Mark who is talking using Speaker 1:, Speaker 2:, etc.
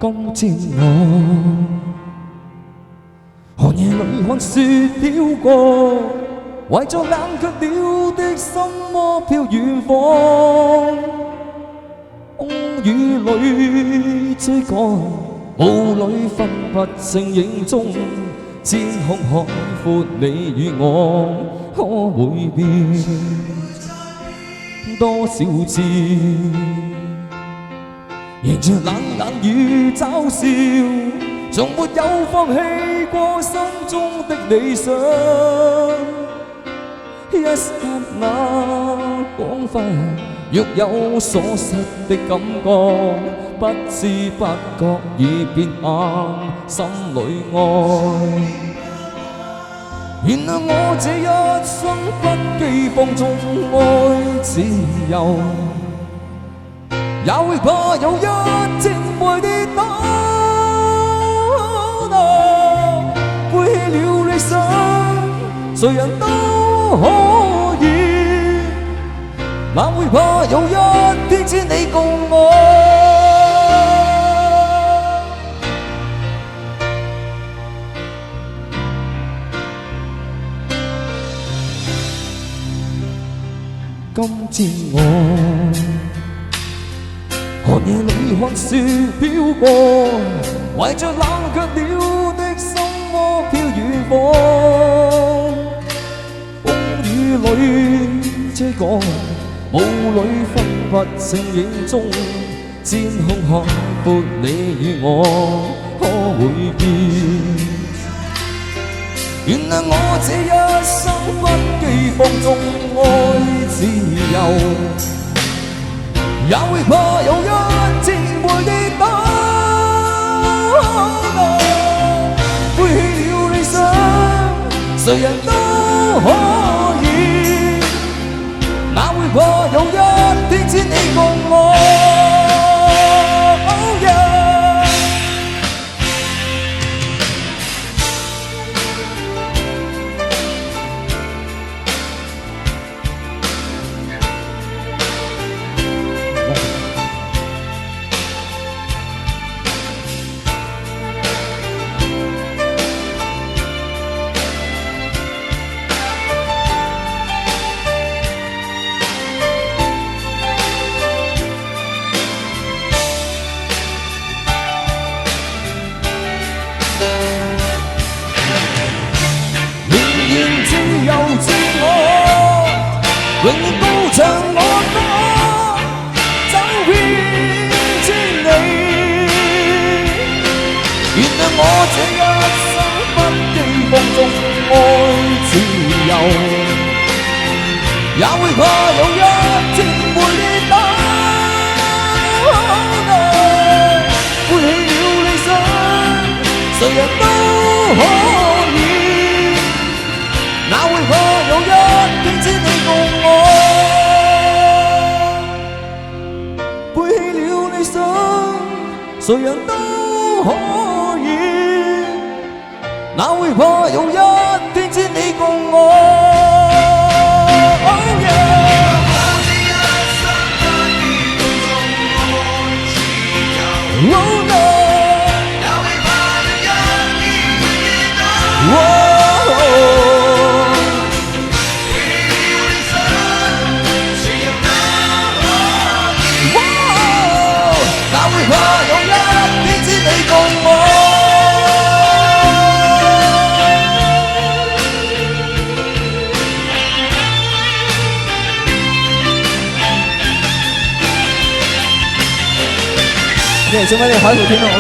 Speaker 1: 今天我寒夜裏看雪飄過，為咗冷卻了的心窩飄遠方，風雨裏追趕，霧裏分不清影蹤，天空海闊你與我可會變多少次，迎着冷冷雨嘲笑，從沒有放棄過心中的理想，一剎那恍惚若有所失的感覺，不知不覺已變暗心裏愛。原來我這一生不羈放縱愛自由，也會怕有一天會跌倒，背棄了理想，誰人都可以，哪會怕有一天只你共我。今天我寒夜裏看雪飄過，為着冷卻了的心窩飄遠方，風雨裏追趕，霧裏分不清影蹤，天空海闊你與我可會變？原來我這一生不羈放縱愛自由，也會怕有一天會跌倒，背棄了理想，誰人都可以，哪會怕有一天只你共我。永遠高唱我歌，走遍千里。原諒我這一生不羈放縱愛自由，也會怕有一天會跌倒，背棄了理想，誰人都可以，哪會怕有一天只你共我。背棄了理想，誰人都可以，哪會怕有一天只你共我。你係做咩？你海闊天空。